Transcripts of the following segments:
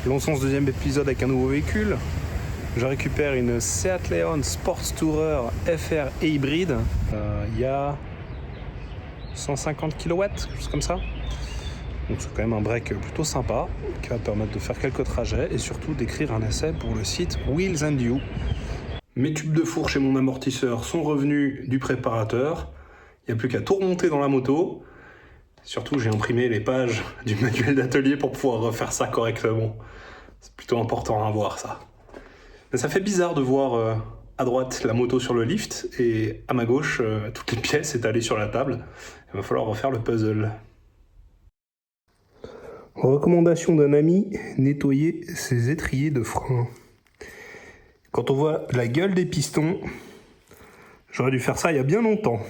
Lançons ce deuxième épisode avec un nouveau véhicule. Je récupère une Seat Leon Sport Tourer FR et hybride. Il y a 150 kW, quelque chose comme ça. Donc c'est quand même un break plutôt sympa qui va permettre de faire quelques trajets et surtout d'écrire un essai pour le site Wheels and You. Mes tubes de fourche et mon amortisseur sont revenus du préparateur. Il n'y a plus qu'à tout remonter dans la moto. Surtout, j'ai imprimé les pages du manuel d'atelier pour pouvoir refaire ça correctement. C'est plutôt important à voir ça. Mais ça fait bizarre de voir à droite la moto sur le lift et à ma gauche toutes les pièces étalées sur la table. Il va falloir refaire le puzzle. Recommandation d'un ami, nettoyer ses étriers de frein. Quand on voit la gueule des pistons, j'aurais dû faire ça il y a bien longtemps.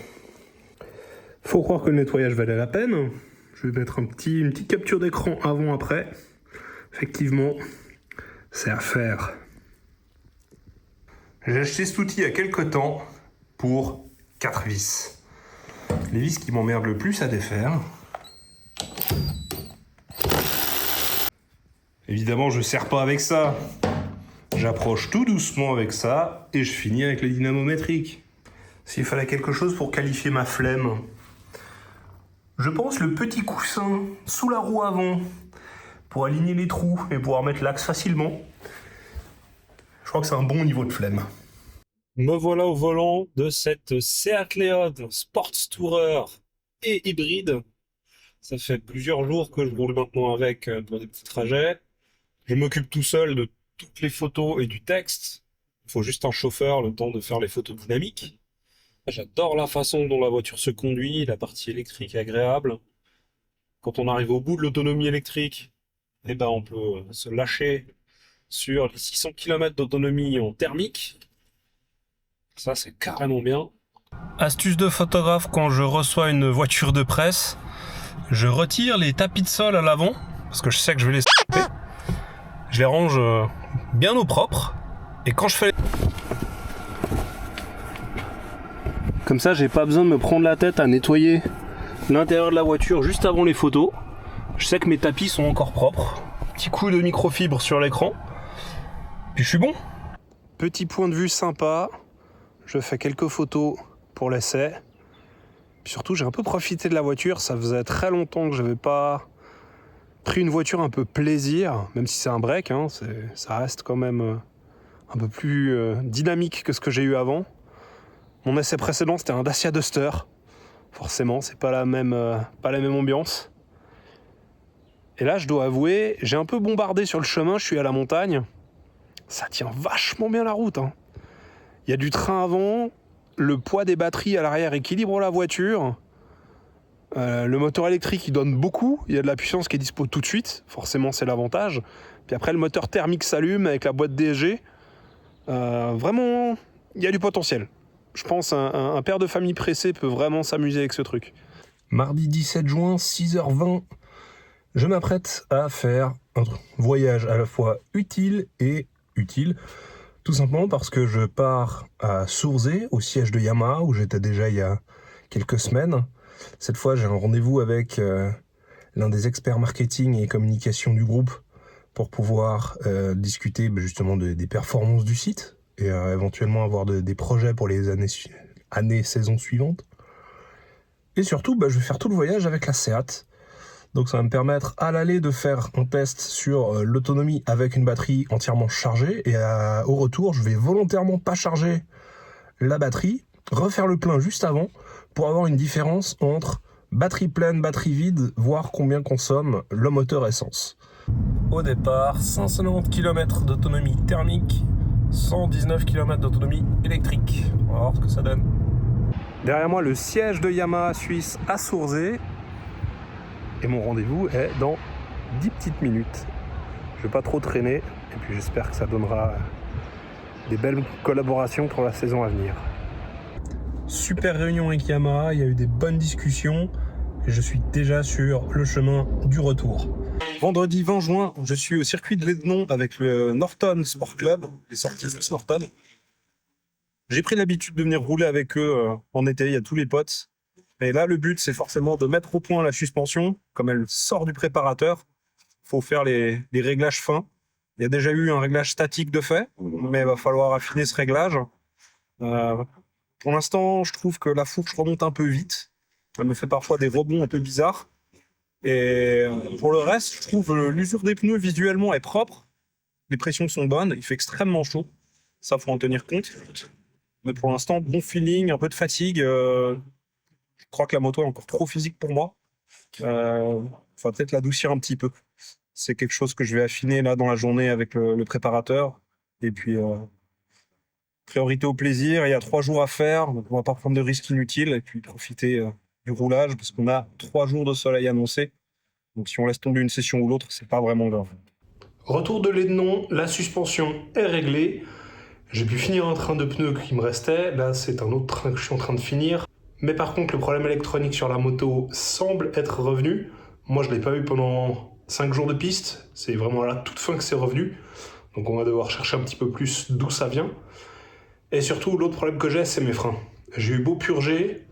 Faut croire que le nettoyage valait la peine. Je vais mettre une petite capture d'écran avant-après. Effectivement, c'est à faire. J'ai acheté cet outil il y a quelques temps pour 4 vis. Les vis qui m'emmerdent le plus à défaire. Évidemment, je ne serre pas avec ça. J'approche tout doucement avec ça et je finis avec les dynamométriques. S'il fallait quelque chose pour qualifier ma flemme, je pense le petit coussin sous la roue avant pour aligner les trous et pouvoir mettre l'axe facilement. Je crois que c'est un bon niveau de flemme. Me voilà au volant de cette Seat Leon Sports Tourer et hybride. Ça fait plusieurs jours que je roule maintenant avec pour des petits trajets. Je m'occupe tout seul de toutes les photos et du texte. Il faut juste un chauffeur le temps de faire les photos dynamiques. J'adore la façon dont la voiture se conduit, la partie électrique est agréable. Quand on arrive au bout de l'autonomie électrique, on peut se lâcher sur les 600 km d'autonomie en thermique. Ça, c'est carrément bien. Astuce de photographe, quand je reçois une voiture de presse, je retire les tapis de sol à l'avant, parce que je sais que je vais les stopper. Je les range bien au propre. Et quand je fais... Comme ça, j'ai pas besoin de me prendre la tête à nettoyer l'intérieur de la voiture juste avant les photos. Je sais que mes tapis sont encore propres. Petit coup de microfibre sur l'écran. Puis je suis bon. Petit point de vue sympa. Je fais quelques photos pour l'essai. Puis surtout, j'ai un peu profité de la voiture. Ça faisait très longtemps que je n'avais pas pris une voiture un peu plaisir. Même si c'est un break, hein, ça reste quand même un peu plus dynamique que ce que j'ai eu avant. Mon essai précédent, c'était un Dacia Duster. Forcément, c'est pas la même ambiance. Et là, je dois avouer, j'ai un peu bombardé sur le chemin, je suis à la montagne. Ça tient vachement bien la route, hein. Il y a du train avant, le poids des batteries à l'arrière équilibre la voiture. Le moteur électrique, il donne beaucoup. Il y a de la puissance qui est dispo tout de suite. Forcément, c'est l'avantage. Puis après, le moteur thermique s'allume avec la boîte DSG. Vraiment, il y a du potentiel. Je pense un père de famille pressé peut vraiment s'amuser avec ce truc. Mardi 17 juin, 6h20, je m'apprête à faire un voyage à la fois utile et utile. Tout simplement parce que je pars à Sursee, au siège de Yamaha, où j'étais déjà il y a quelques semaines. Cette fois, j'ai un rendez-vous avec l'un des experts marketing et communication du groupe pour pouvoir discuter justement des performances du site et éventuellement avoir des projets pour les saisons suivantes. Et surtout, je vais faire tout le voyage avec la Seat. Donc ça va me permettre à l'aller de faire un test sur l'autonomie avec une batterie entièrement chargée. Et au retour, je vais volontairement pas charger la batterie, refaire le plein juste avant pour avoir une différence entre batterie pleine, batterie vide, voir combien consomme le moteur essence. Au départ, 590 km d'autonomie thermique, 119 km d'autonomie électrique. On va voir ce que ça donne. Derrière moi, le siège de Yamaha Suisse à Sursee. Et mon rendez-vous est dans 10 petites minutes. Je vais pas trop traîner. Et puis j'espère que ça donnera des belles collaborations pour la saison à venir. Super réunion avec Yamaha, il y a eu des bonnes discussions. Et je suis déjà sur le chemin du retour. Vendredi 20 juin, je suis au circuit de l'Ednon avec le Norton Sport Club, les sorties de Norton. J'ai pris l'habitude de venir rouler avec eux en été, il y a tous les potes. Et là, le but, c'est forcément de mettre au point la suspension. Comme elle sort du préparateur, il faut faire les réglages fins. Il y a déjà eu un réglage statique de fait, mais il va falloir affiner ce réglage. Pour l'instant, je trouve que la fourche remonte un peu vite. Elle me fait parfois des rebonds un peu bizarres. Et pour le reste, je trouve l'usure des pneus visuellement est propre. Les pressions sont bonnes, il fait extrêmement chaud. Ça, faut en tenir compte. Mais pour l'instant, bon feeling, un peu de fatigue. Je crois que la moto est encore trop physique pour moi. Faut peut-être l'adoucir un petit peu. C'est quelque chose que je vais affiner là dans la journée avec le préparateur. Et puis, priorité au plaisir. Il y a 3 jours à faire, donc on va pas prendre de risques inutiles et puis profiter du roulage parce qu'on a 3 jours de soleil annoncés. Donc si on laisse tomber une session ou l'autre, c'est pas vraiment grave. Retour de Lédenon, la suspension est réglée. J'ai pu finir un train de pneus qui me restait. Là, c'est un autre train que je suis en train de finir. Mais par contre, le problème électronique sur la moto semble être revenu. Moi, je ne l'ai pas eu pendant 5 jours de piste. C'est vraiment à la toute fin que c'est revenu. Donc on va devoir chercher un petit peu plus d'où ça vient. Et surtout, l'autre problème que j'ai, c'est mes freins. J'ai eu beau purger,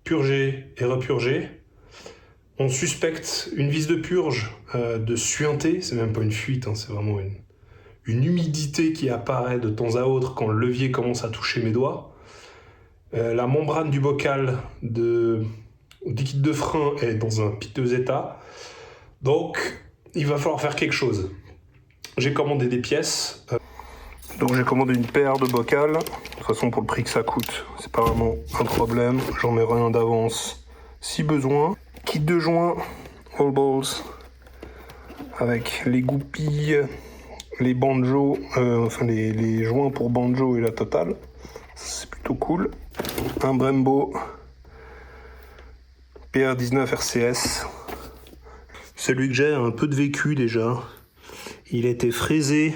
purger et repurger. On suspecte une vis de purge de suinter. C'est même pas une fuite, hein, c'est vraiment une humidité qui apparaît de temps à autre quand le levier commence à toucher mes doigts. La membrane du bocal de liquide de frein est dans un piteux état. Donc, il va falloir faire quelque chose. J'ai commandé des pièces. Donc j'ai commandé une paire de bocals. De toute façon, pour le prix que ça coûte, c'est pas vraiment un problème. J'en mets un d'avance si besoin. Kit de joints, all balls, avec les goupilles, les banjos, enfin les joints pour banjo et la totale. C'est plutôt cool. Un Brembo PR19 RCS. Celui que j'ai a un peu de vécu déjà. Il a été fraisé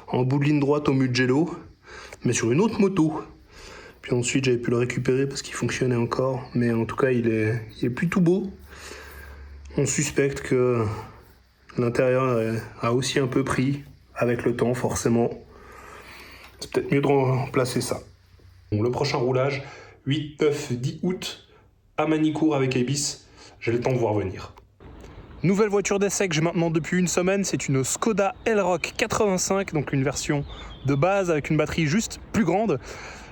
en bout de ligne droite au Mugello, mais sur une autre moto. Puis ensuite j'avais pu le récupérer parce qu'il fonctionnait encore. Mais en tout cas il est plutôt beau. On suspecte que l'intérieur a aussi un peu pris avec le temps forcément. C'est peut-être mieux de remplacer ça. Le prochain roulage, 8, 9, 10 août, à Manicourt avec Ibis. J'ai le temps de voir venir. Nouvelle voiture d'essai que j'ai maintenant depuis une semaine, c'est une Skoda Elroq 85, donc une version de base avec une batterie juste plus grande.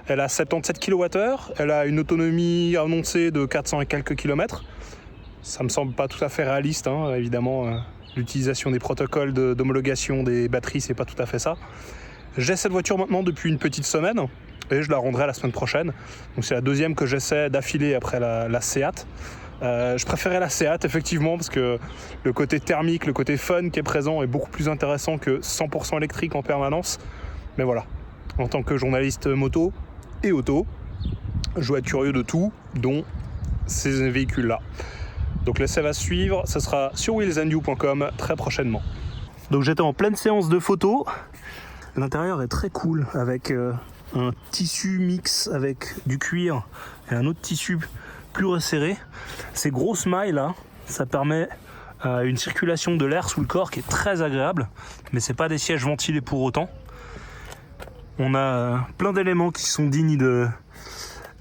Elle a 77 kWh, elle a une autonomie annoncée de 400 et quelques kilomètres. Ça me semble pas tout à fait réaliste, hein. Évidemment, l'utilisation des protocoles d'homologation des batteries, c'est pas tout à fait ça. J'ai cette voiture maintenant depuis une petite semaine et je la rendrai la semaine prochaine. Donc c'est la deuxième que j'essaie d'affiler après la Seat. Je préférais la Seat effectivement parce que le côté thermique, le côté fun qui est présent est beaucoup plus intéressant que 100% électrique en permanence. Mais voilà, en tant que journaliste moto et auto, je dois être curieux de tout, dont ces véhicules-là. Donc l'essai va suivre, ce sera sur wheelsandyou.com très prochainement. Donc j'étais en pleine séance de photos. L'intérieur est très cool avec un tissu mix avec du cuir et un autre tissu plus resserré. Ces grosses mailles là, ça permet une circulation de l'air sous le corps qui est très agréable, mais c'est pas des sièges ventilés pour autant. On a plein d'éléments qui sont dignes de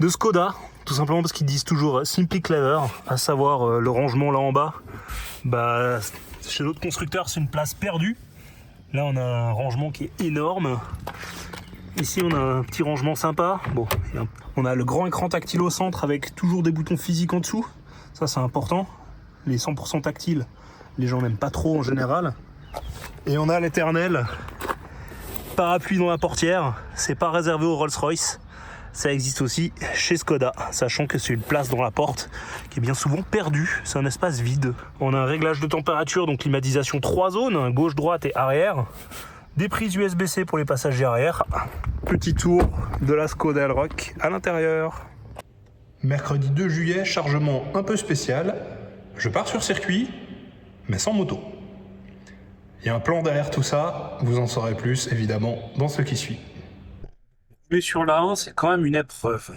Skoda, tout simplement parce qu'ils disent toujours Simply Clever, à savoir le rangement là en bas. Bah, chez d'autres constructeurs c'est une place perdue. Là on a un rangement qui est énorme. Ici on a un petit rangement sympa. Bon, on a le grand écran tactile au centre avec toujours des boutons physiques en dessous. Ça c'est important. Les 100% tactiles, les gens n'aiment pas trop en général. Et on a l'éternel parapluie dans la portière. C'est pas réservé au Rolls-Royce. Ça existe aussi chez Skoda, sachant que c'est une place dans la porte qui est bien souvent perdue, c'est un espace vide. On a un réglage de température, donc climatisation 3 zones, gauche, droite et arrière. Des prises USB-C pour les passagers arrière. Petit tour de la Skoda Elroq à l'intérieur. Mercredi 2 juillet, chargement un peu spécial. Je pars sur circuit, mais sans moto. Il y a un plan derrière tout ça, vous en saurez plus évidemment dans ce qui suit. Mais sur la 1, c'est quand même une épreuve.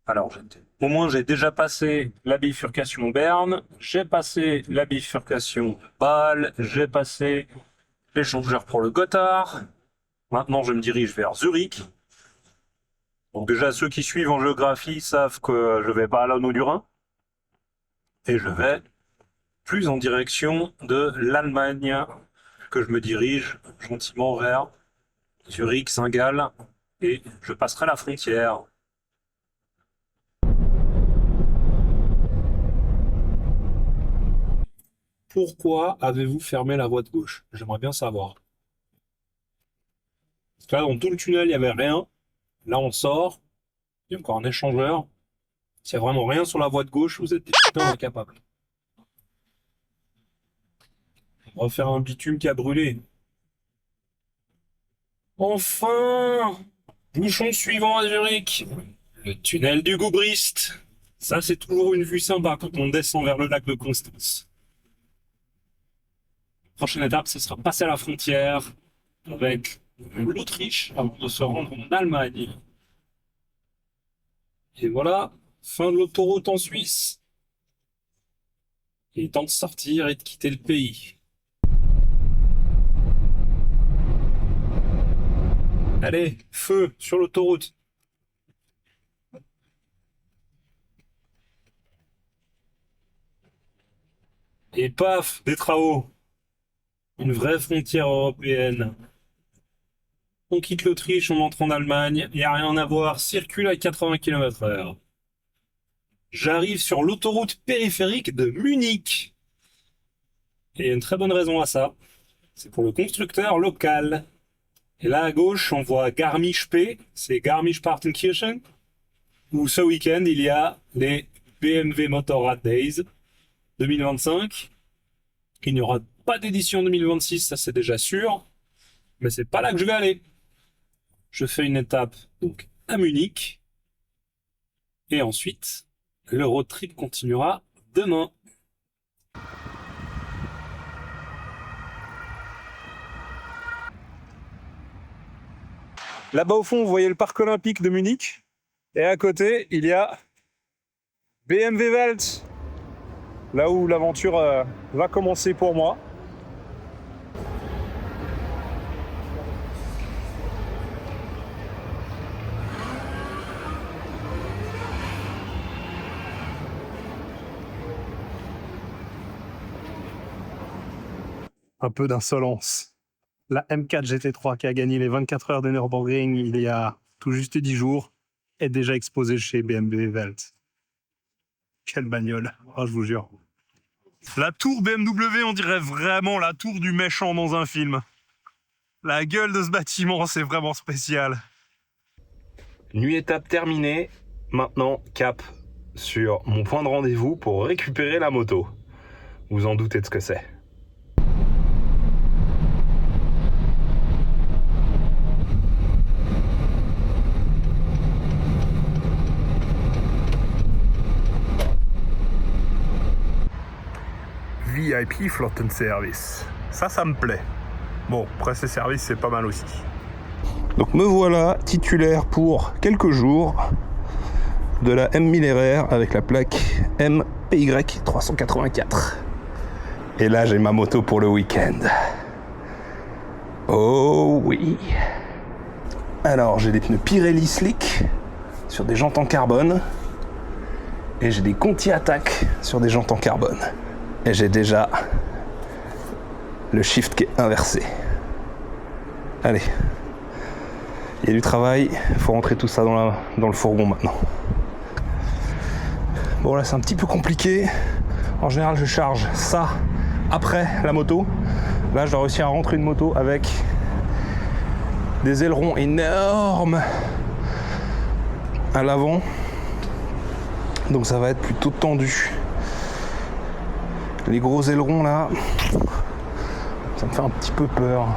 Alors, au moins, j'ai déjà passé la bifurcation Berne, j'ai passé la bifurcation Bâle, j'ai passé l'échangeur pour le Gothard. Maintenant, je me dirige vers Zurich. Donc déjà, ceux qui suivent en géographie savent que je vais pas à l'anneau du Rhin. Et je vais plus en direction de l'Allemagne que je me dirige gentiment vers Zurich, Saint-Gall, et je passerai la frontière. Pourquoi avez-vous fermé la voie de gauche? J'aimerais bien savoir. Parce que là, dans tout le tunnel, il n'y avait rien. Là, on sort. Il y a encore un échangeur. S'il n'y a vraiment rien sur la voie de gauche, vous êtes des putains incapables. On va faire un bitume qui a brûlé. Enfin! Bouchon suivant à Zurich. Le tunnel du Goubrist. Ça, c'est toujours une vue sympa quand on descend vers le lac de Constance. Prochaine étape, ce sera passer à la frontière avec l'Autriche avant de se rendre en Allemagne. Et voilà, fin de l'autoroute en Suisse. Il est temps de sortir et de quitter le pays. Allez, feu sur l'autoroute. Et paf, des travaux. Une vraie frontière européenne. On quitte l'Autriche, on entre en Allemagne, il n'y a rien à voir, circule à 80 km/h. J'arrive sur l'autoroute périphérique de Munich. Et il y a une très bonne raison à ça. C'est pour le constructeur local. Et là à gauche, on voit Garmisch-P, c'est Garmisch-Partenkirchen, où ce week-end, il y a les BMW Motorrad Days 2025. Il n'y aura pas d'édition 2026, ça c'est déjà sûr. Mais c'est pas là que je vais aller. Je fais une étape donc à Munich. Et ensuite, le road trip continuera demain. Là-bas au fond, vous voyez le parc olympique de Munich. Et à côté, il y a BMW Welt. Là où l'aventure va commencer pour moi. Un peu d'insolence. La M4 GT3 qui a gagné les 24 heures de Nürburgring il y a tout juste 10 jours est déjà exposée chez BMW Welt. Quelle bagnole, oh, je vous jure. La tour BMW, on dirait vraiment la tour du méchant dans un film. La gueule de ce bâtiment, c'est vraiment spécial. Nuit étape terminée. Maintenant, cap sur mon point de rendez-vous pour récupérer la moto. Vous en doutez de ce que c'est. VIP Flottenservice. Ça me plaît. Bon, presse et service, c'est pas mal aussi. Donc me voilà titulaire pour quelques jours de la M Miller avec la plaque MPY 384. Et là, j'ai ma moto pour le week-end. Oh oui. Alors, j'ai des pneus Pirelli Slick sur des jantes en carbone. Et j'ai des Conti Attack sur des jantes en carbone. Et j'ai déjà le shift qui est inversé. Allez. Il y a du travail, il faut rentrer tout ça dans le fourgon maintenant. Bon là c'est un petit peu compliqué. En général je charge ça après la moto. Là je dois réussir à rentrer une moto avec des ailerons énormes à l'avant. Donc ça va être plutôt tendu. Les gros ailerons là, ça me fait un petit peu peur.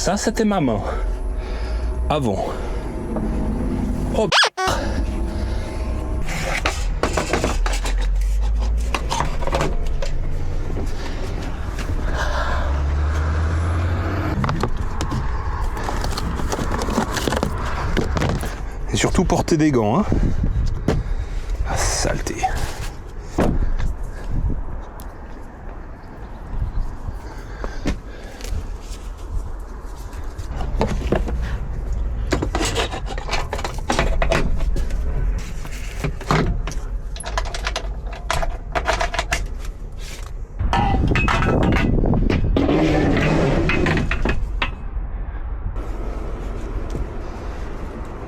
Ça, c'était ma main. Avant. Oh, et surtout porter des gants, hein. Ah, saleté.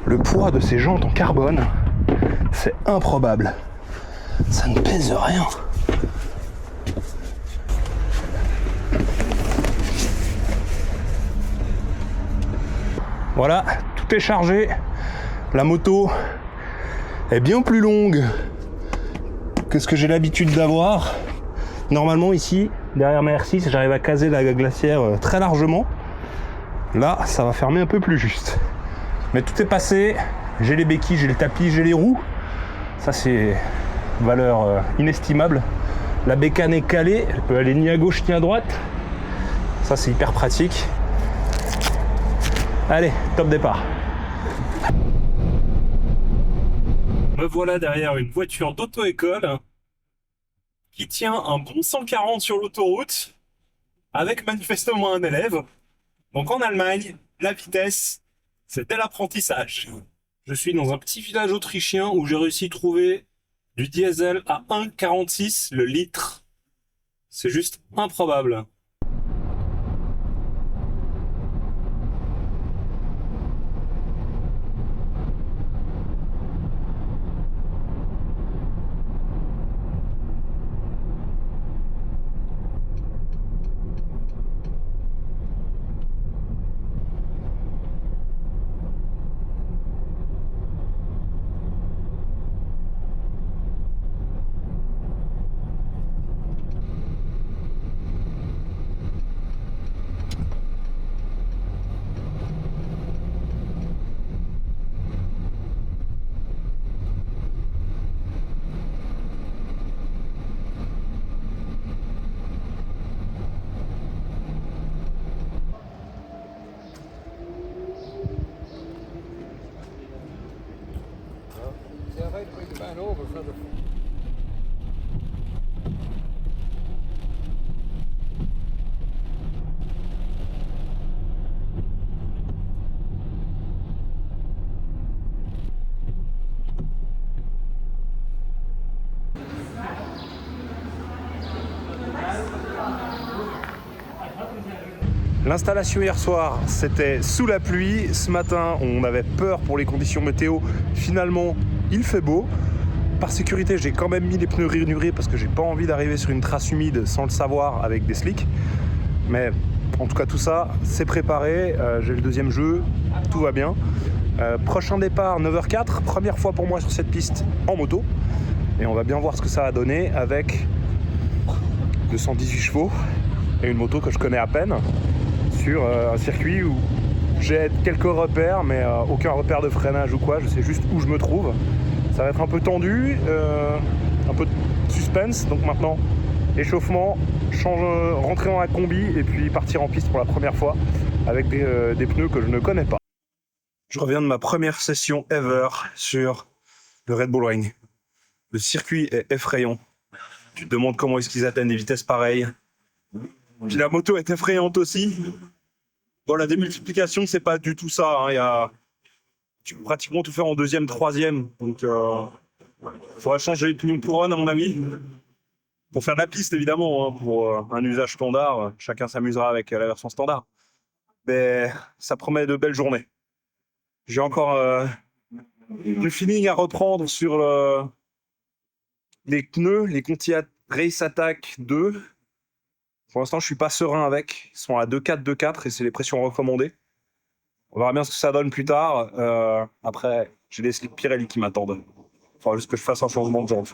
Le poids de ces jantes en carbone, c'est improbable. Ça ne pèse rien. Voilà, tout est chargé. La moto est bien plus longue que ce que j'ai l'habitude d'avoir. Normalement ici, derrière ma R6, j'arrive à caser la glacière très largement. Là, ça va fermer un peu plus juste. Mais tout est passé, j'ai les béquilles, j'ai le tapis, j'ai les roues. Ça c'est valeur inestimable. La bécane est calée, elle peut aller ni à gauche ni à droite. Ça c'est hyper pratique. Allez, top départ. Me voilà derrière une voiture d'auto-école qui tient un bon 140 sur l'autoroute avec manifestement un élève. Donc en Allemagne, la vitesse, c'était l'apprentissage. Je suis dans un petit village autrichien où j'ai réussi à trouver du diesel à 1,46 le litre. C'est juste improbable. L'installation hier soir, c'était sous la pluie. Ce matin, on avait peur pour les conditions météo. Finalement, il fait beau. Par sécurité, j'ai quand même mis les pneus rainurés parce que j'ai pas envie d'arriver sur une trace humide sans le savoir avec des slicks. Mais en tout cas, tout ça, c'est préparé. J'ai le deuxième jeu, tout va bien. Prochain départ, 9h04. Première fois pour moi sur cette piste en moto. Et on va bien voir ce que ça va donner avec 218 chevaux et une moto que je connais à peine. Sur un circuit où j'ai quelques repères, mais aucun repère de freinage ou quoi, je sais juste où je me trouve. Ça va être un peu tendu, un peu de suspense, donc maintenant échauffement, rentrer dans la combi et puis partir en piste pour la première fois avec des pneus que je ne connais pas. Je reviens de ma première session ever sur le Red Bull Ring. Le circuit est effrayant. Tu te demandes comment est-ce qu'ils atteignent des vitesses pareilles. Puis la moto est effrayante aussi. Bon, la démultiplication, c'est pas du tout ça. Hein. Tu peux pratiquement tout faire en deuxième, troisième. Donc, il faudra changer les pignons de couronne, à mon avis. Pour faire de la piste, évidemment. Hein, pour un usage standard, chacun s'amusera avec la version standard. Mais ça promet de belles journées. J'ai encore du feeling à reprendre sur les pneus, les Conti Race Attack 2. Pour l'instant, je suis pas serein avec. Ils sont à 2,4, 2,4 et c'est les pressions recommandées. On verra bien ce que ça donne plus tard. Après, j'ai des slicks Pirelli qui m'attendent. Il faudra juste que je fasse un changement de jantes.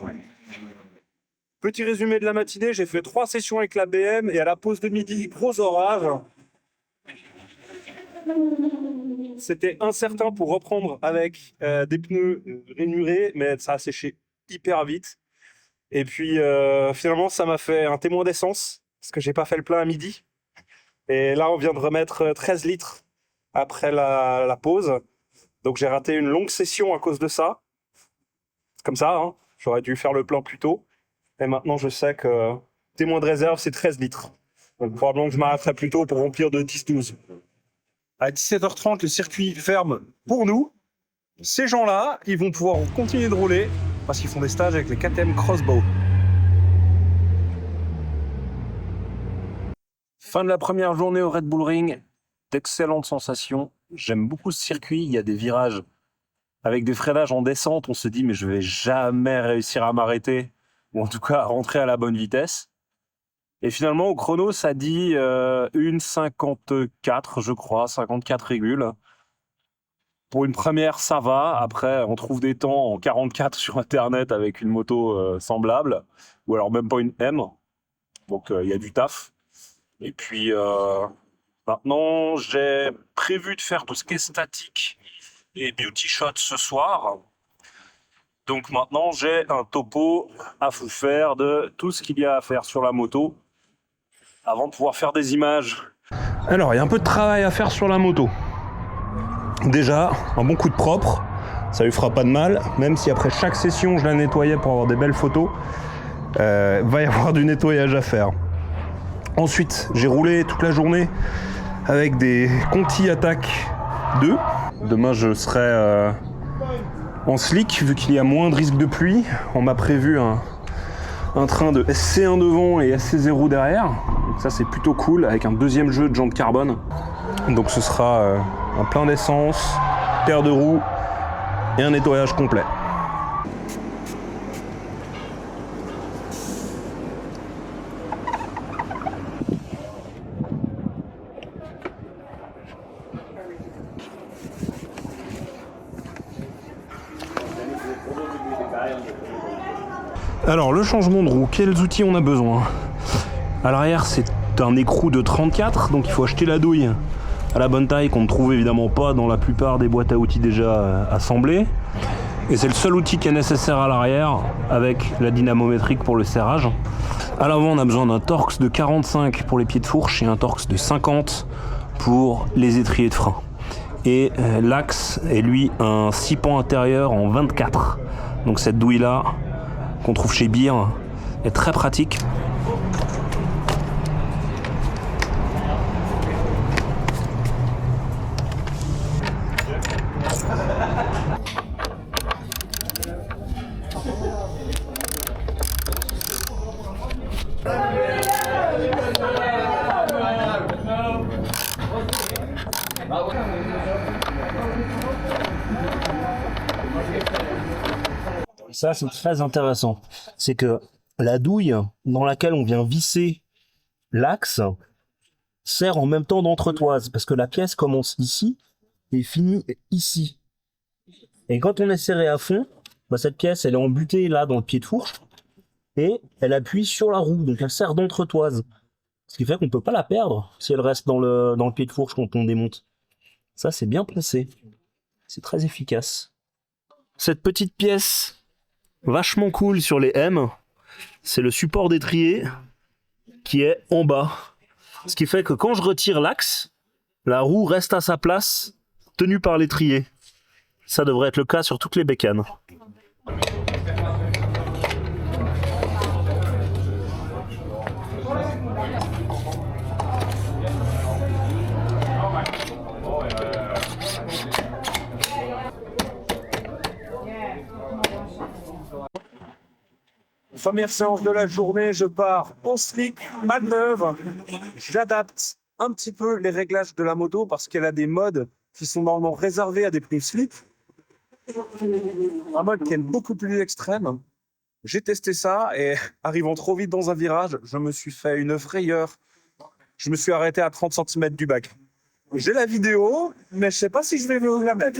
Petit résumé de la matinée, j'ai fait 3 sessions avec la BM et à la pause de midi, gros orage. C'était incertain pour reprendre avec des pneus rainurés, mais ça a séché hyper vite. Et puis finalement, ça m'a fait un témoin d'essence, parce que j'ai pas fait le plein à midi. Et là, on vient de remettre 13 litres après la pause. Donc j'ai raté une longue session à cause de ça. C'est comme ça, hein. J'aurais dû faire le plein plus tôt. Et maintenant, je sais que témoin de réserve, c'est 13 litres. Donc probablement que je m'arrêterai plus tôt pour remplir de 10-12. À 17h30, le circuit ferme pour nous. Ces gens-là, ils vont pouvoir continuer de rouler parce qu'ils font des stages avec les KTM Crossbow. Fin de la première journée au Red Bull Ring. D'excellentes sensations. J'aime beaucoup ce circuit. Il y a des virages avec des freinages en descente. On se dit, mais je vais jamais réussir à m'arrêter, ou en tout cas à rentrer à la bonne vitesse. Et finalement, au chrono, ça dit 1,54, je crois, 54 régules. Pour une première, ça va. Après, on trouve des temps en 44 sur Internet avec une moto semblable, ou alors même pas une M. Donc, il y a du taf. Et puis, maintenant, j'ai prévu de faire tout ce qui est statique et beauty shot ce soir. Donc maintenant, j'ai un topo à vous faire de tout ce qu'il y a à faire sur la moto avant de pouvoir faire des images. Alors, il y a un peu de travail à faire sur la moto. Déjà, un bon coup de propre, ça lui fera pas de mal, même si après chaque session, je la nettoyais pour avoir des belles photos. Va y avoir du nettoyage à faire. Ensuite, j'ai roulé toute la journée avec des Conti Attack 2. Demain, je serai en slick, vu qu'il y a moins de risque de pluie. On m'a prévu un train de SC1 devant et SC0 derrière. Donc ça, c'est plutôt cool, avec un deuxième jeu de jantes carbone. Donc ce sera un plein d'essence, paire de roues et un nettoyage complet. Alors, le changement de roue, quels outils on a besoin? À l'arrière, c'est un écrou de 34, donc il faut acheter la douille à la bonne taille qu'on ne trouve évidemment pas dans la plupart des boîtes à outils déjà assemblées. Et c'est le seul outil qui est nécessaire à l'arrière, avec la dynamométrique pour le serrage. À l'avant, on a besoin d'un Torx de 45 pour les pieds de fourche et un Torx de 50 pour les étriers de frein. Et l'axe est lui un 6 pans intérieur en 24. Donc cette douille-là, qu'on trouve chez Beer, est très pratique. Ça, c'est très intéressant. C'est que la douille dans laquelle on vient visser l'axe sert en même temps d'entretoise, parce que la pièce commence ici et finit ici. Et quand on est serré à fond, cette pièce, elle est embutée là dans le pied de fourche et elle appuie sur la roue, donc elle sert d'entretoise. Ce qui fait qu'on ne peut pas la perdre si elle reste dans le pied de fourche quand on démonte. Ça, c'est bien placé. C'est très efficace. Cette petite pièce vachement cool sur les M, c'est le support d'étrier qui est en bas. Ce qui fait que quand je retire l'axe, la roue reste à sa place, tenue par l'étrier. Ça devrait être le cas sur toutes les bécanes. Première séance de la journée, je pars en slick, manœuvre. J'adapte un petit peu les réglages de la moto parce qu'elle a des modes qui sont normalement réservés à des pneus slick. Un mode qui est beaucoup plus extrême. J'ai testé ça et arrivant trop vite dans un virage, je me suis fait une frayeur. Je me suis arrêté à 30 cm du bac. J'ai la vidéo, mais je sais pas si je vais vous la mettre.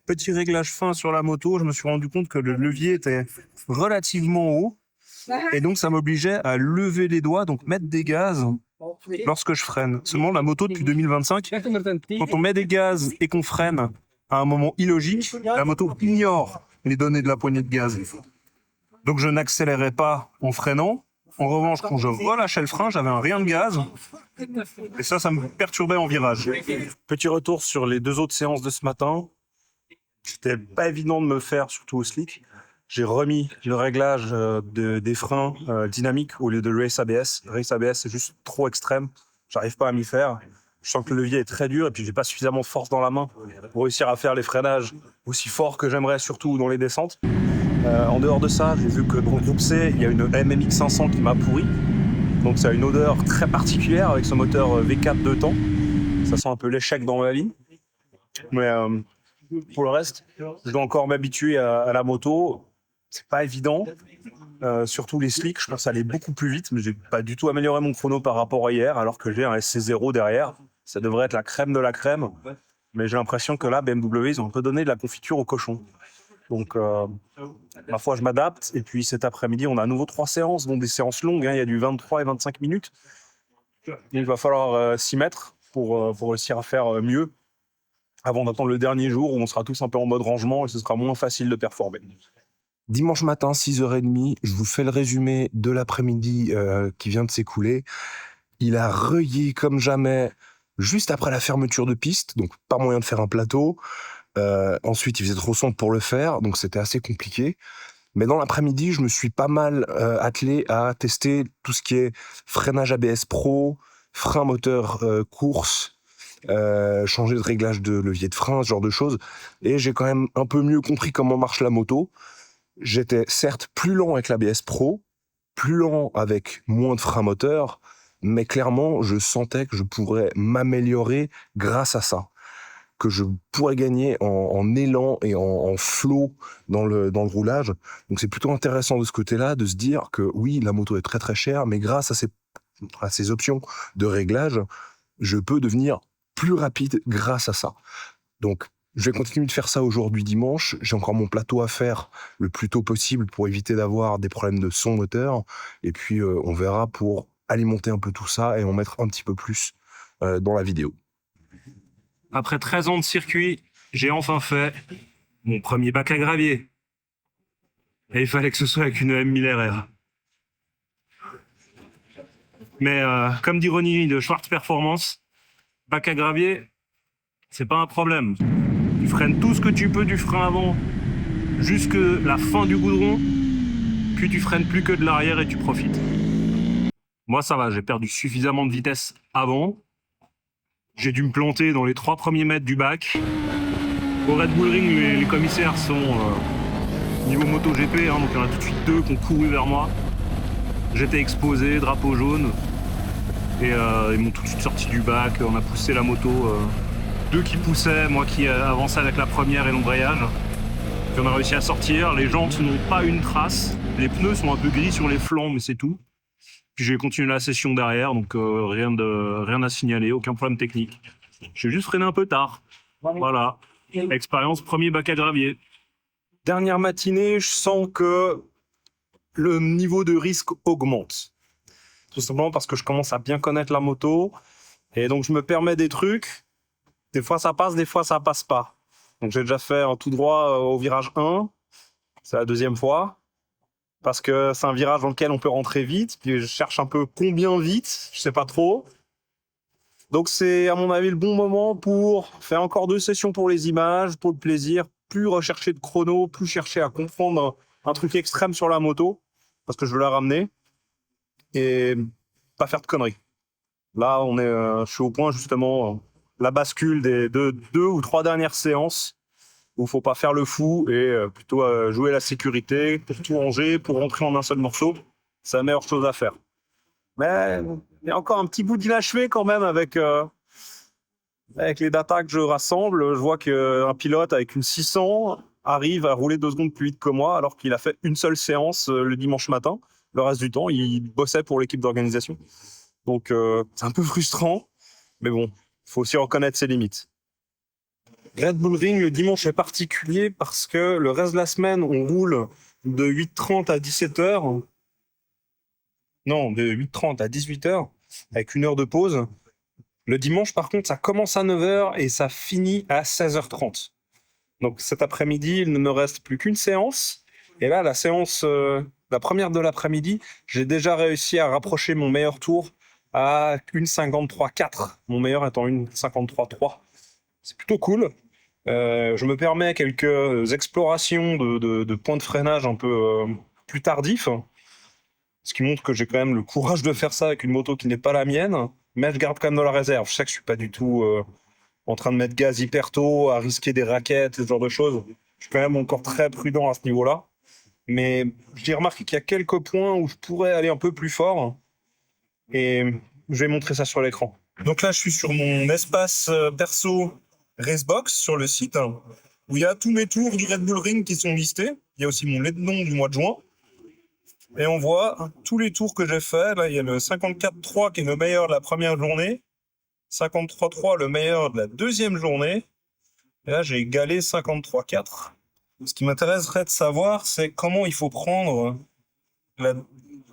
Petit réglage fin sur la moto, je me suis rendu compte que le levier était relativement haut et donc ça m'obligeait à lever les doigts, donc mettre des gaz lorsque je freine. Seulement la moto depuis 2025, quand on met des gaz et qu'on freine à un moment illogique, la moto ignore les données de la poignée de gaz. Donc je n'accélérais pas en freinant. En revanche, quand je relâchais le frein, j'avais un rien de gaz. Et ça me perturbait en virage. Petit retour sur les 2 autres séances de ce matin. C'était pas évident de me faire, surtout au slick. J'ai remis le réglage des freins dynamiques au lieu de Race ABS. Race ABS, c'est juste trop extrême. J'arrive pas à m'y faire. Je sens que le levier est très dur et puis j'ai pas suffisamment de force dans la main pour réussir à faire les freinages aussi forts que j'aimerais, surtout dans les descentes. En dehors de ça, j'ai vu que dans le groupe C, il y a une MMX 500 qui m'a pourri. Donc ça a une odeur très particulière avec ce moteur V4 2 temps. Ça sent un peu l'échec dans ma vie. Mais pour le reste, je dois encore m'habituer à la moto. C'est pas évident. Surtout les slicks, je pense aller beaucoup plus vite, mais j'ai pas du tout amélioré mon chrono par rapport à hier, alors que j'ai un SC0 derrière. Ça devrait être la crème de la crème. Mais j'ai l'impression que là, BMW, ils ont un peu donné de la confiture au cochon. Donc, ma foi, je m'adapte. Et puis cet après-midi, on a à nouveau 3 séances, dont des séances longues. Il y a du 23 et 25 minutes. Donc, il va falloir s'y mettre pour réussir à faire mieux avant d'attendre le dernier jour où on sera tous un peu en mode rangement et ce sera moins facile de performer. Dimanche matin, 6h30, je vous fais le résumé de l'après-midi qui vient de s'écouler. Il a rayé comme jamais juste après la fermeture de piste, donc pas moyen de faire un plateau. Ensuite, il faisait trop sombre pour le faire, donc c'était assez compliqué. Mais dans l'après-midi, je me suis pas mal attelé à tester tout ce qui est freinage ABS Pro, frein moteur course, changer de réglage de levier de frein, ce genre de choses. Et j'ai quand même un peu mieux compris comment marche la moto. J'étais certes plus lent avec l'ABS Pro, plus lent avec moins de frein moteur, mais clairement, je sentais que je pourrais m'améliorer grâce à ça, que je pourrais gagner en élan et en flow dans le roulage. Donc c'est plutôt intéressant de ce côté-là, de se dire que oui, la moto est très très chère, mais grâce à ces options de réglage, je peux devenir plus rapide grâce à ça. Donc je vais continuer de faire ça aujourd'hui dimanche. J'ai encore mon plateau à faire le plus tôt possible pour éviter d'avoir des problèmes de son moteur. Et puis on verra pour alimenter un peu tout ça et en mettre un petit peu plus dans la vidéo. Après 13 ans de circuit, j'ai enfin fait mon premier bac à gravier. Et il fallait que ce soit avec une M1000 RR. Mais comme dit Ronnie de Schwartz Performance, bac à gravier, c'est pas un problème. Tu freines tout ce que tu peux du frein avant jusque la fin du goudron, puis tu freines plus que de l'arrière et tu profites. Moi ça va, j'ai perdu suffisamment de vitesse avant. J'ai dû me planter dans les 3 premiers mètres du bac. Au Red Bull Ring, les commissaires sont niveau MotoGP, donc il y en a tout de suite 2 qui ont couru vers moi. J'étais exposé, drapeau jaune, et ils m'ont tout de suite sorti du bac. On a poussé la moto, 2 qui poussaient, moi qui avançais avec la première et l'embrayage. Puis on a réussi à sortir. Les jantes n'ont pas une trace. Les pneus sont un peu gris sur les flancs, mais c'est tout. Puis j'ai continué la session derrière, donc rien à signaler, aucun problème technique. J'ai juste freiné un peu tard. Voilà. Expérience premier bac à gravier. Dernière matinée, je sens que le niveau de risque augmente. Tout simplement parce que je commence à bien connaître la moto. Et donc je me permets des trucs. Des fois ça passe, des fois ça passe pas. Donc j'ai déjà fait un tout droit au virage 1. C'est la 2e fois. Parce que c'est un virage dans lequel on peut rentrer vite. Puis je cherche un peu combien vite, je sais pas trop. Donc c'est à mon avis le bon moment pour faire encore 2 sessions pour les images, pour le plaisir, plus rechercher de chrono, plus chercher à comprendre un truc extrême sur la moto, parce que je veux la ramener, et pas faire de conneries. Là, je suis au point justement, la bascule des 2 ou 3 dernières séances. où il faut pas faire le fou et plutôt jouer la sécurité pour tout ranger, pour rentrer en un seul morceau. C'est la meilleure chose à faire. Mais il y a encore un petit bout d'inachevé quand même avec les datas que je rassemble. Je vois qu'un pilote avec une 600 arrive à rouler 2 secondes plus vite que moi alors qu'il a fait une seule séance le dimanche matin. Le reste du temps, il bossait pour l'équipe d'organisation. Donc c'est un peu frustrant, mais bon, il faut aussi reconnaître ses limites. Red Bull Ring, le dimanche est particulier parce que le reste de la semaine, on roule de 8h30 à 17h. Non, de 8h30 à 18h, avec 1 heure de pause. Le dimanche, par contre, ça commence à 9h et ça finit à 16h30. Donc cet après-midi, il ne me reste plus qu'une séance. Et là, la séance, la première de l'après-midi, j'ai déjà réussi à rapprocher mon meilleur tour à une 53.4. Mon meilleur étant une 53.3. C'est plutôt cool. Je me permets quelques explorations de points de freinage un peu plus tardifs. Ce qui montre que j'ai quand même le courage de faire ça avec une moto qui n'est pas la mienne. Mais je garde quand même dans la réserve. Je sais que je suis pas du tout en train de mettre gaz hyper tôt, à risquer des raquettes, ce genre de choses. Je suis quand même encore très prudent à ce niveau-là. Mais j'ai remarqué qu'il y a quelques points où je pourrais aller un peu plus fort. Et je vais montrer ça sur l'écran. Donc là, je suis sur mon espace perso Racebox sur le site, où il y a tous mes tours du Red Bull Ring qui sont listés. Il y a aussi mon lead-long du mois de juin. Et on voit tous les tours que j'ai faits. Là, il y a le 54.3 qui est le meilleur de la première journée. 53.3, le meilleur de la deuxième journée. Et là, j'ai égalé 53.4. Ce qui m'intéresserait de savoir, c'est comment il faut prendre la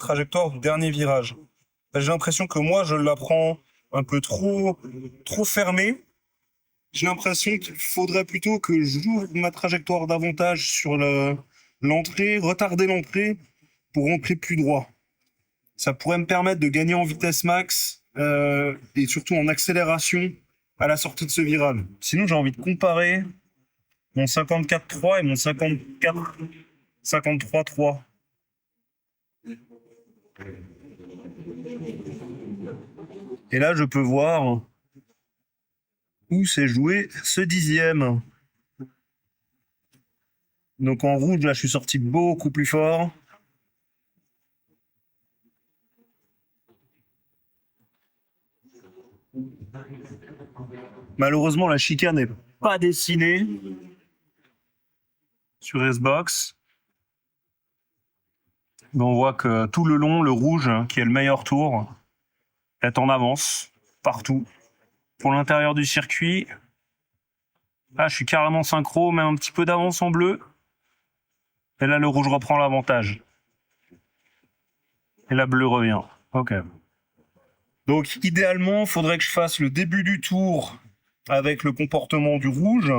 trajectoire du dernier virage. J'ai l'impression que moi, je la prends un peu trop fermée. J'ai l'impression qu'il faudrait plutôt que j'ouvre ma trajectoire davantage sur l'entrée, retarder l'entrée pour rentrer plus droit. Ça pourrait me permettre de gagner en vitesse max et surtout en accélération à la sortie de ce virage. Sinon, j'ai envie de comparer mon 54.3 et mon 53.3. Et là, je peux voir où s'est joué ce 10e. Donc en rouge, là, je suis sorti beaucoup plus fort. Malheureusement, la chicane n'est pas dessinée sur Racebox. Mais on voit que tout le long, le rouge, qui est le meilleur tour, est en avance partout. Pour l'intérieur du circuit, là, je suis carrément synchro, mais un petit peu d'avance en bleu. Et là, le rouge reprend l'avantage. Et la bleue revient. Ok. Donc, idéalement, il faudrait que je fasse le début du tour avec le comportement du rouge.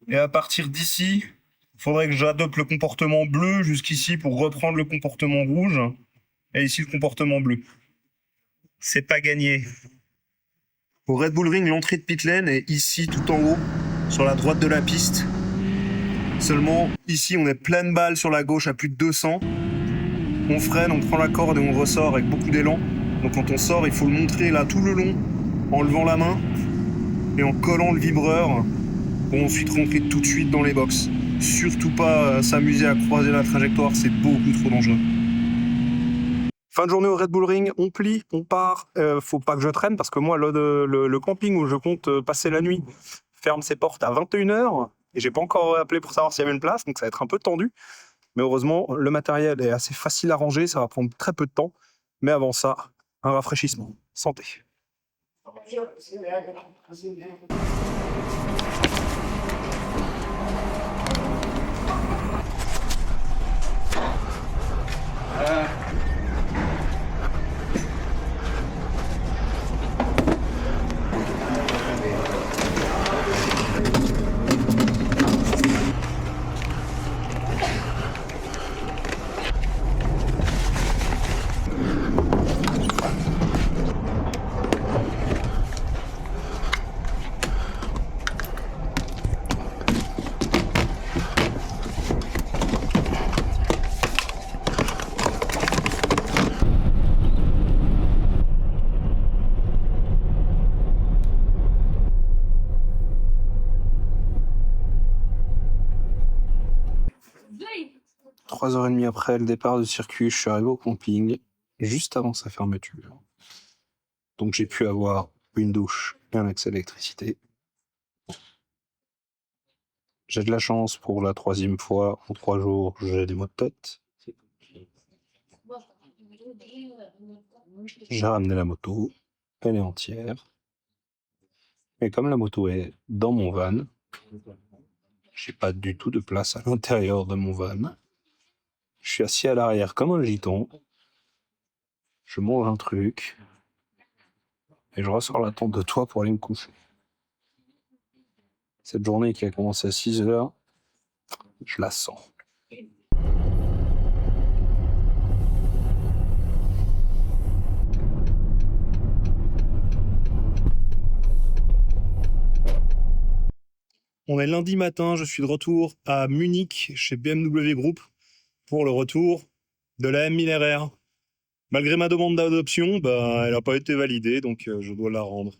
Et à partir d'ici, il faudrait que j'adopte le comportement bleu jusqu'ici pour reprendre le comportement rouge. Et ici, le comportement bleu. C'est pas gagné. Au Red Bull Ring, l'entrée de pit lane est ici, tout en haut, sur la droite de la piste. Seulement, ici, on est pleine balle sur la gauche à plus de 200. On freine, on prend la corde et on ressort avec beaucoup d'élan. Donc quand on sort, il faut le montrer là tout le long, en levant la main et en collant le vibreur pour ensuite rentrer tout de suite dans les box. Surtout pas s'amuser à croiser la trajectoire, c'est beaucoup trop dangereux. Fin de journée au Red Bull Ring, on plie, on part. Faut pas que je traîne parce que moi, le camping où je compte passer la nuit ferme ses portes à 21h et j'ai pas encore appelé pour savoir s'il y avait une place, donc ça va être un peu tendu. Mais heureusement, le matériel est assez facile à ranger, ça va prendre très peu de temps. Mais avant ça, un rafraîchissement. Santé. 3h30 après le départ du circuit, je suis arrivé au camping juste avant sa fermeture. Donc j'ai pu avoir une douche et un accès à l'électricité. J'ai de la chance pour la 3e fois en 3 jours, j'ai des maux de tête. J'ai ramené la moto, elle est entière. Et comme la moto est dans mon van, j'ai pas du tout de place à l'intérieur de mon van. Je suis assis à l'arrière comme un giton. Je mange un truc. Et je ressors la tente de toit pour aller me coucher. Cette journée qui a commencé à 6h, je la sens. On est lundi matin, je suis de retour à Munich chez BMW Group pour le retour de la M1000RR. Malgré ma demande d'adoption, elle n'a pas été validée, donc je dois la rendre.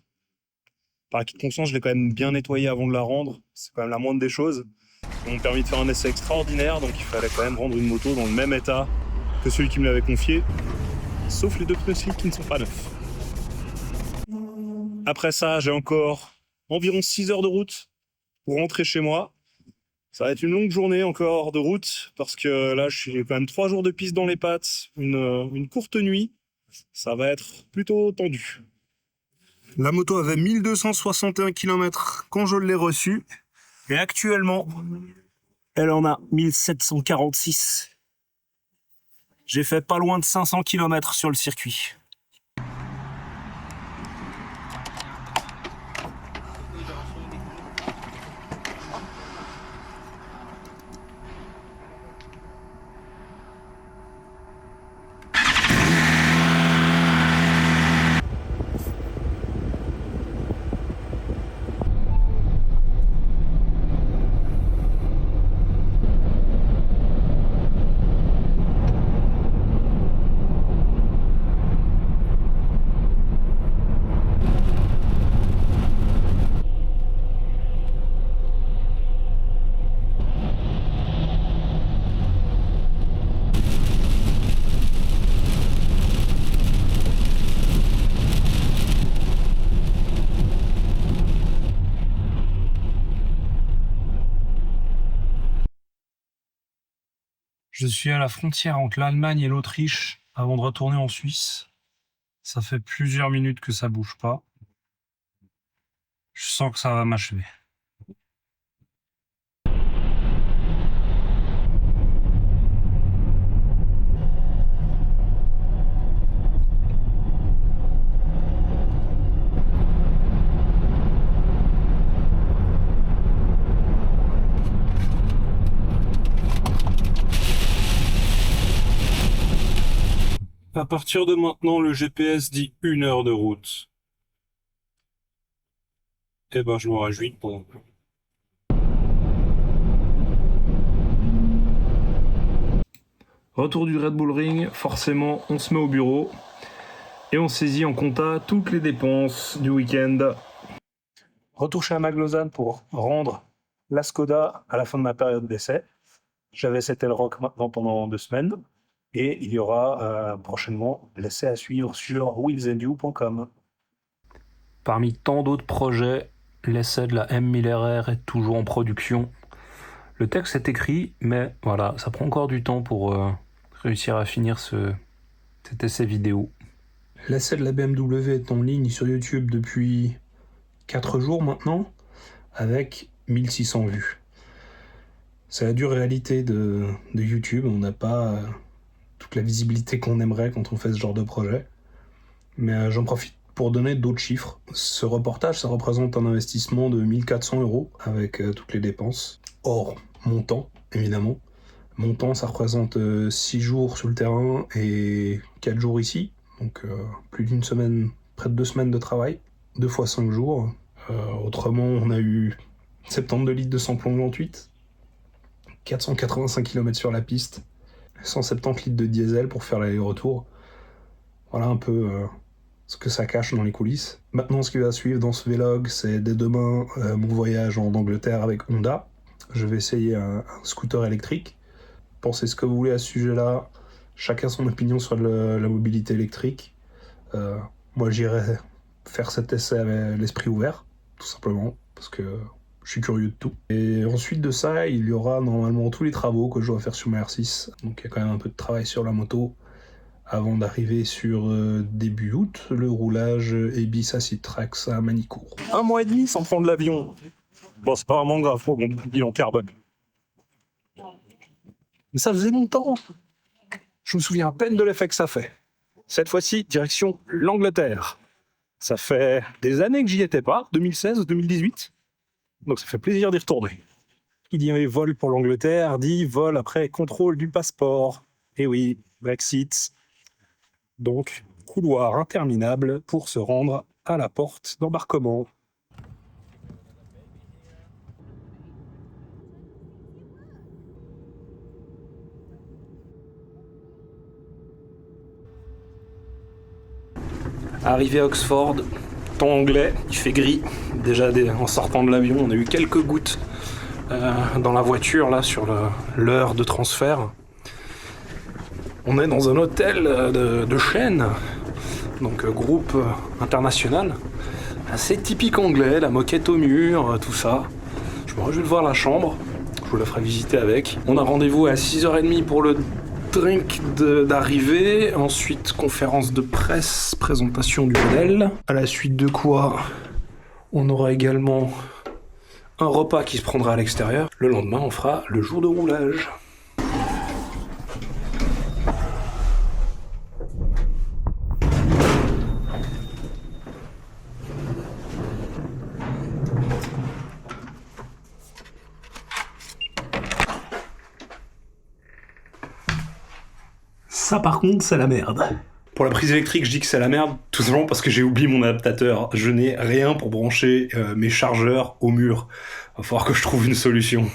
Par acquis de conscience, je l'ai quand même bien nettoyée avant de la rendre. C'est quand même la moindre des choses. Ils m'ont permis de faire un essai extraordinaire, donc il fallait quand même rendre une moto dans le même état que celui qui me l'avait confié, sauf les 2 pneus slick qui ne sont pas neufs. Après ça, j'ai encore environ 6 heures de route pour rentrer chez moi. Ça va être une longue journée encore de route, parce que là, je suis quand même 3 jours de piste dans les pattes, une courte nuit. Ça va être plutôt tendu. La moto avait 1261 km quand je l'ai reçue, et actuellement, elle en a 1746. J'ai fait pas loin de 500 km sur le circuit. Je suis à la frontière entre l'Allemagne et l'Autriche avant de retourner en Suisse. Ça fait plusieurs minutes que ça bouge pas. Je sens que ça va m'achever. À partir de maintenant, le GPS dit 1 heure de route. Eh ben, je m'en réjouis pour. Retour du Red Bull Ring, forcément, on se met au bureau et on saisit en compta toutes les dépenses du week-end. Retour chez Amag Lausanne pour rendre la Skoda à la fin de ma période d'essai. J'avais cet Elrock maintenant pendant 2 semaines. Et il y aura prochainement l'essai à suivre sur wheelsandyou.com. Parmi tant d'autres projets, l'essai de la M1000RR est toujours en production. Le texte est écrit, mais voilà, ça prend encore du temps pour réussir à finir cet essai vidéo. L'essai de la BMW est en ligne sur YouTube depuis 4 jours maintenant, avec 1600 vues. C'est la dure réalité de YouTube, on n'a pas toute la visibilité qu'on aimerait quand on fait ce genre de projet. Mais j'en profite pour donner d'autres chiffres. Ce reportage, ça représente un investissement de 1400 € avec toutes les dépenses, hors montant, évidemment. Montant, ça représente 6 jours sur le terrain et 4 jours ici. Donc plus d'une semaine, près de 2 semaines de travail, 2 fois 5 jours. Autrement, on a eu 72 litres de samplon 28, 485 km sur la piste, 170 litres de diesel pour faire l'aller-retour. Voilà un peu ce que ça cache dans les coulisses. Maintenant, ce qui va suivre dans ce vlog, c'est dès demain mon voyage en Angleterre avec Honda. Je vais essayer un scooter électrique. pensez ce que vous voulez à ce sujet-là. Chacun son opinion sur la mobilité électrique. Moi, j'irai faire cet essai avec l'esprit ouvert, tout simplement, parce que je suis curieux de tout. Et ensuite de ça, il y aura normalement tous les travaux que je dois faire sur ma R6. Donc il y a quand même un peu de travail sur la moto avant d'arriver sur début août, le roulage Ebis Acid Trax à Manicourt. 1 mois et demi sans prendre l'avion. Bon, c'est pas vraiment grave pour mon bilan carbone. Mais ça faisait longtemps. Je me souviens à peine de l'effet que ça fait. Cette fois-ci, direction l'Angleterre. Ça fait des années que j'y étais pas, 2016 ou 2018. Donc ça fait plaisir d'y retourner. Qui dit vol pour l'Angleterre, dit vol après contrôle du passeport. Et oui, Brexit. Donc, couloir interminable pour se rendre à la porte d'embarquement. Arrivé à Oxford, temps anglais, il fait gris. Déjà en sortant de l'avion, on a eu quelques gouttes dans la voiture là sur l'heure de transfert. On est dans un hôtel de chaîne, donc groupe international, assez typique anglais, la moquette au mur, tout ça. Je me réjouis de voir la chambre, je vous la ferai visiter avec. On a rendez-vous à 6h30 pour le drink d'arrivée, ensuite conférence de presse, présentation du modèle. À la suite de quoi, on aura également un repas qui se prendra à l'extérieur. Le lendemain, on fera le jour de roulage. Ça par contre, c'est la merde. Pour la prise électrique, je dis que c'est la merde, tout simplement parce que j'ai oublié mon adaptateur. Je n'ai rien pour brancher mes chargeurs au mur. Va falloir que je trouve une solution.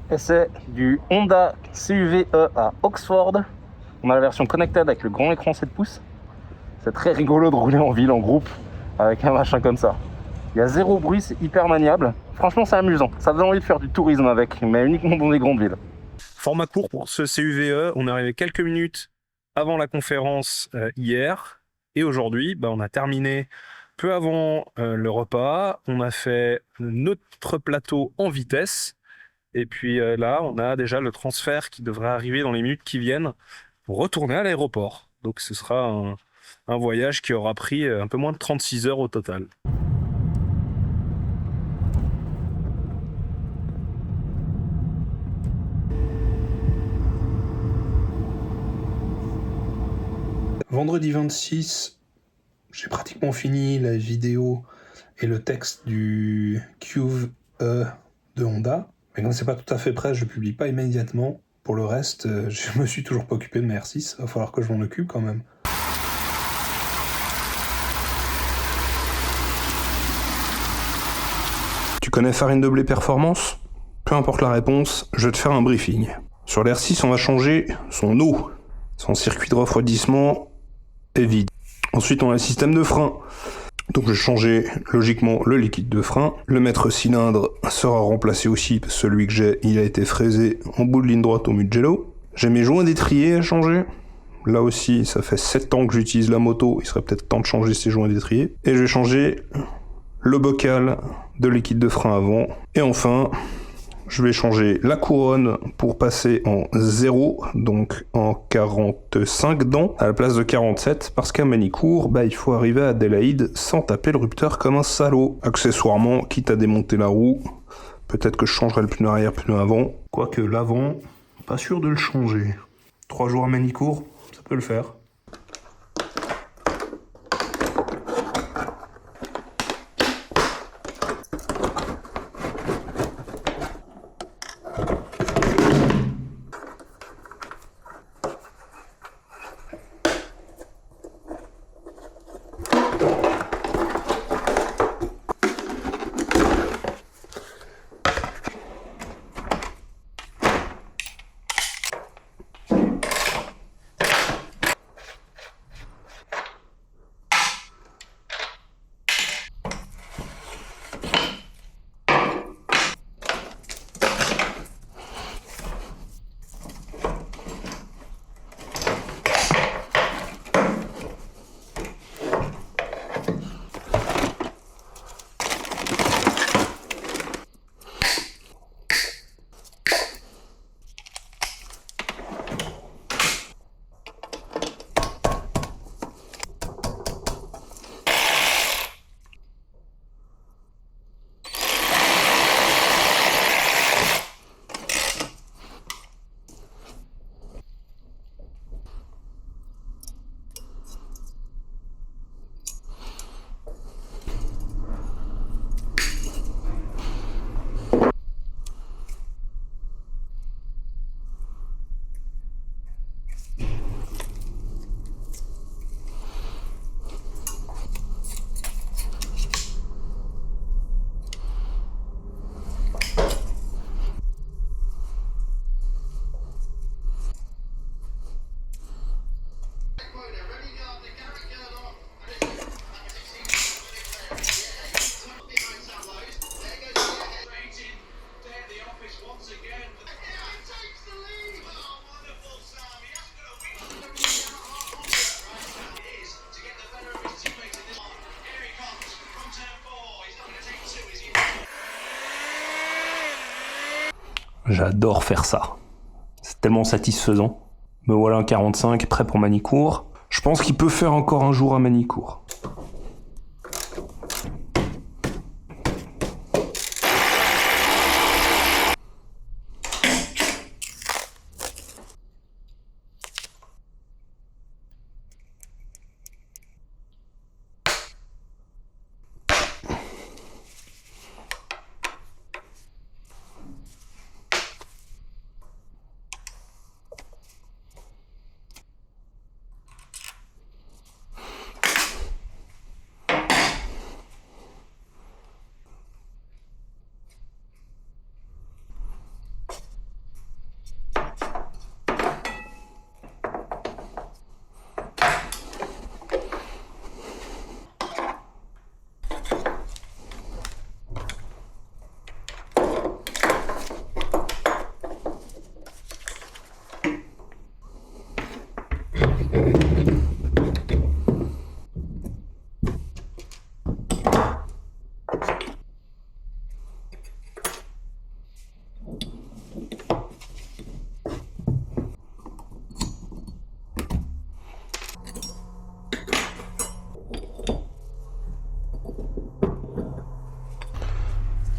Essai du Honda CUV-E à Oxford. On a la version connected avec le grand écran 7 pouces. C'est très rigolo de rouler en ville en groupe avec un machin comme ça. Il y a zéro bruit, c'est hyper maniable. Franchement, c'est amusant. Ça donne envie de faire du tourisme avec, mais uniquement dans des grandes villes. Format court pour ce CUV-E. On est arrivé quelques minutes avant la conférence hier. Et aujourd'hui, on a terminé peu avant le repas. On a fait notre plateau en vitesse. Et puis là, on a déjà le transfert qui devrait arriver dans les minutes qui viennent pour retourner à l'aéroport. Donc ce sera un voyage qui aura pris un peu moins de 36 heures au total. Vendredi 26, j'ai pratiquement fini la vidéo et le texte du CUV de Honda. Mais comme c'est pas tout à fait prêt, je le publie pas immédiatement. Pour le reste, je me suis toujours pas occupé de ma R6. Va falloir que je m'en occupe quand même. Tu connais Farine de Blé Performance ? Peu importe la réponse, je vais te faire un briefing. Sur l'R6, on va changer son eau. Son circuit de refroidissement est vide. Ensuite, on a le système de frein. Donc je vais changer logiquement le liquide de frein. Le maître cylindre sera remplacé aussi, parce que celui que j'ai, il a été fraisé en bout de ligne droite au Mugello. J'ai mes joints d'étrier à changer. Là aussi, ça fait 7 ans que j'utilise la moto, il serait peut-être temps de changer ces joints d'étrier. Et je vais changer le bocal de liquide de frein avant. Et enfin, je vais changer la couronne pour passer en 0, donc en 45 dents, à la place de 47, parce qu'à Manicourt, il faut arriver à Adélaïde sans taper le rupteur comme un salaud. Accessoirement, quitte à démonter la roue, peut-être que je changerai le pneu arrière, pneu avant. Quoique l'avant, pas sûr de le changer. 3 jours à Manicourt, ça peut le faire. J'adore faire ça. C'est tellement satisfaisant. Me voilà un 45 prêt pour Manicourt. Je pense qu'il peut faire encore un jour à Manicourt.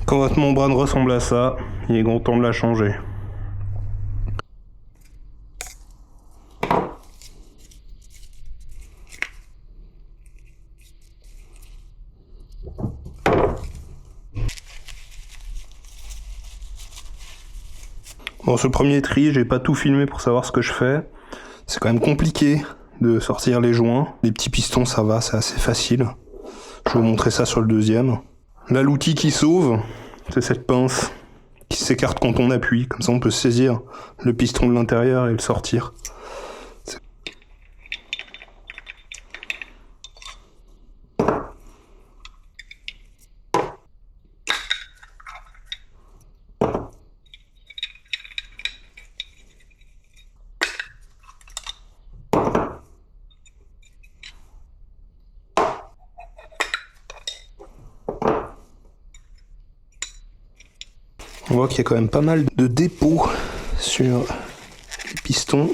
Quand votre membrane ressemble à ça, il est grand temps de la changer. Bon, ce premier tri, j'ai pas tout filmé pour savoir ce que je fais. C'est quand même compliqué de sortir les joints. Les petits pistons, ça va, c'est assez facile. Je vais vous montrer ça sur le deuxième. Là, l'outil qui sauve, c'est cette pince qui s'écarte quand on appuie. Comme ça, on peut saisir le piston de l'intérieur et le sortir. On voit qu'il y a quand même pas mal de dépôts sur les pistons.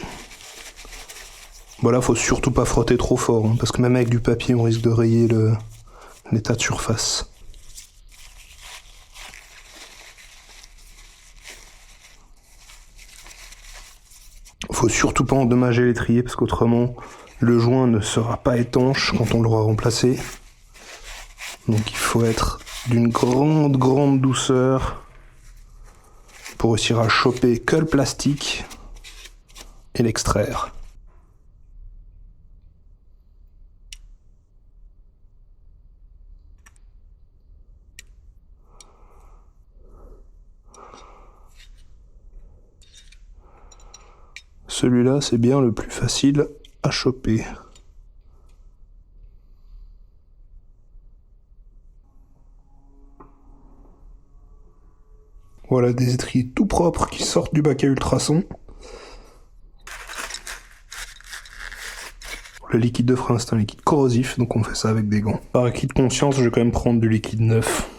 Voilà, faut surtout pas frotter trop fort, hein, parce que même avec du papier, on risque de rayer l'état de surface. Faut surtout pas endommager l'étrier, parce qu'autrement, le joint ne sera pas étanche quand on l'aura remplacé. Donc il faut être d'une grande douceur pour réussir à choper que le plastique et l'extraire. Celui-là, c'est bien le plus facile à choper. Voilà des étriers tout propres qui sortent du bac à ultrasons. Le liquide de frein, c'est un liquide corrosif, donc on fait ça avec des gants. Par acquis de conscience, je vais quand même prendre du liquide neuf.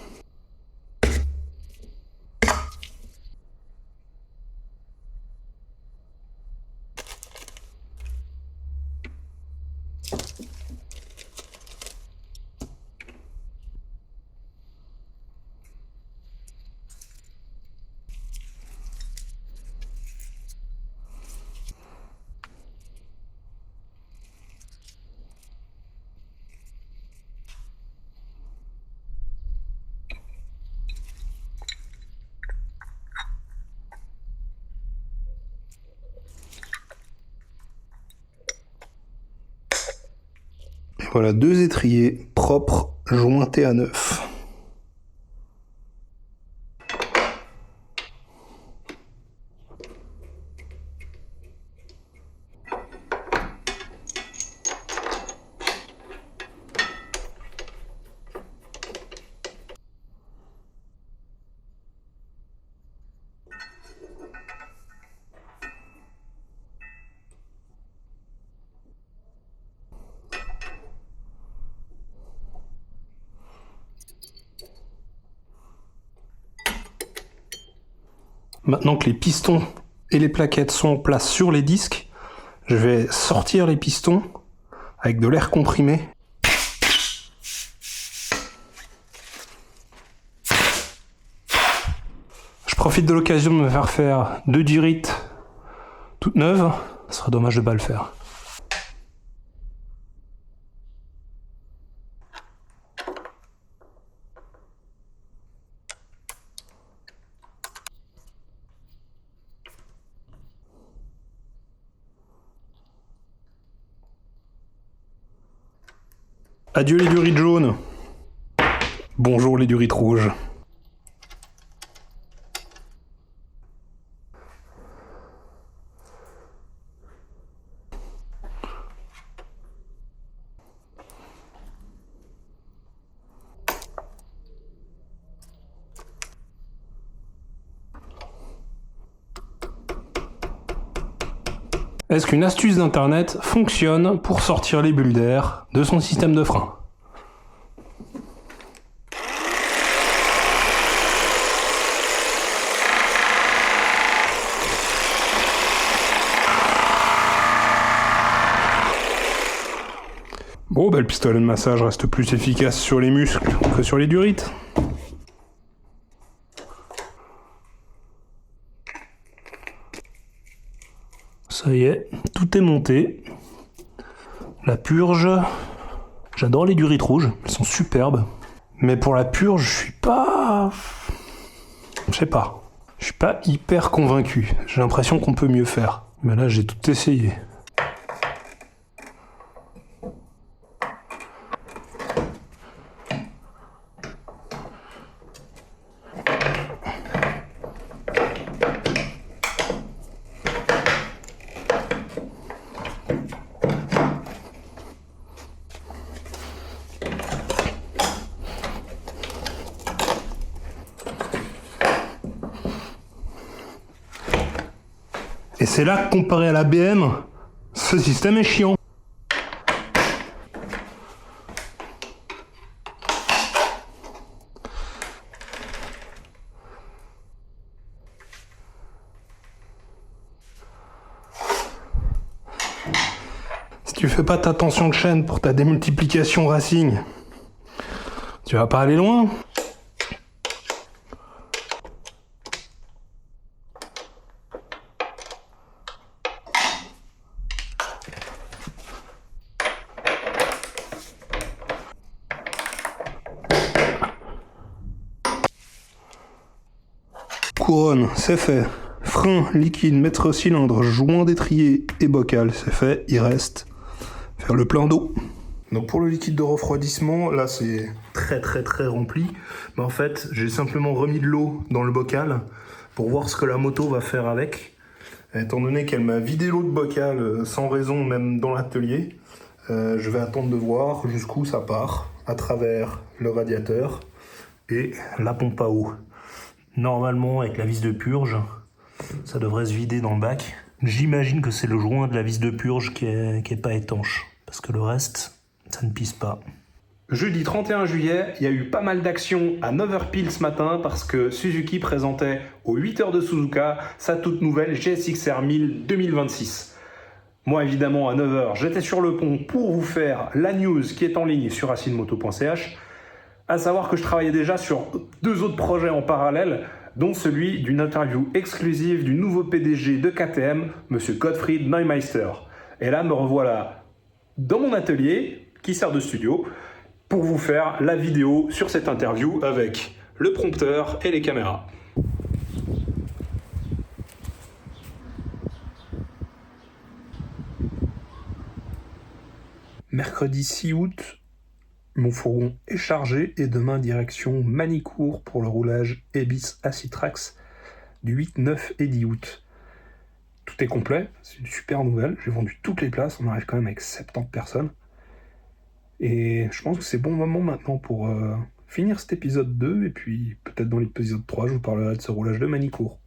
Et voilà deux étriers propres, jointés à neuf. Maintenant que les pistons et les plaquettes sont en place sur les disques, je vais sortir les pistons avec de l'air comprimé. Je profite de l'occasion de me faire 2 durites toutes neuves. Ce serait dommage de ne pas le faire. Adieu les durites jaunes. Bonjour les durites rouges. Est-ce qu'une astuce d'internet fonctionne pour sortir les bulles d'air de son système de frein? Bon, bah le pistolet de massage reste plus efficace sur les muscles que sur les durites. Ça y est, tout est monté. La purge, j'adore les durites rouges, elles sont superbes. Mais pour la purge, je suis pas hyper convaincu. J'ai l'impression qu'on peut mieux faire. Mais là, j'ai tout essayé. Et c'est là que, comparé à la BM, ce système est chiant. Si tu fais pas ta tension de chaîne pour ta démultiplication racing, tu vas pas aller loin. Couronne, c'est fait. Frein, liquide, maître cylindre, joint d'étrier et bocal, c'est fait. Il reste faire le plein d'eau. Donc pour le liquide de refroidissement, là c'est très rempli. Mais en fait, j'ai simplement remis de l'eau dans le bocal pour voir ce que la moto va faire avec. Étant donné qu'elle m'a vidé l'eau de bocal sans raison, même dans l'atelier, je vais attendre de voir jusqu'où ça part, à travers le radiateur et la pompe à eau. Normalement, avec la vis de purge, ça devrait se vider dans le bac. J'imagine que c'est le joint de la vis de purge qui est pas étanche, parce que le reste, ça ne pisse pas. Jeudi 31 juillet, il y a eu pas mal d'actions à 9h pile ce matin parce que Suzuki présentait aux 8h de Suzuka sa toute nouvelle GSX-R 1000 2026. Moi, évidemment, à 9h, j'étais sur le pont pour vous faire la news qui est en ligne sur racinemoto.ch. À savoir que je travaillais déjà sur 2 autres projets en parallèle, dont celui d'une interview exclusive du nouveau PDG de KTM, Monsieur Gottfried Neumeister. Et là, me revoilà dans mon atelier, qui sert de studio, pour vous faire la vidéo sur cette interview avec le prompteur et les caméras. Mercredi 6 août, mon fourgon est chargé et demain direction Manicourt pour le roulage Ebis Acitrax du 8, 9 et 10 août. Tout est complet, c'est une super nouvelle, j'ai vendu toutes les places, on arrive quand même avec 70 personnes. Et je pense que c'est bon moment maintenant pour finir cet épisode 2 et puis peut-être dans l'épisode 3 je vous parlerai de ce roulage de Manicourt.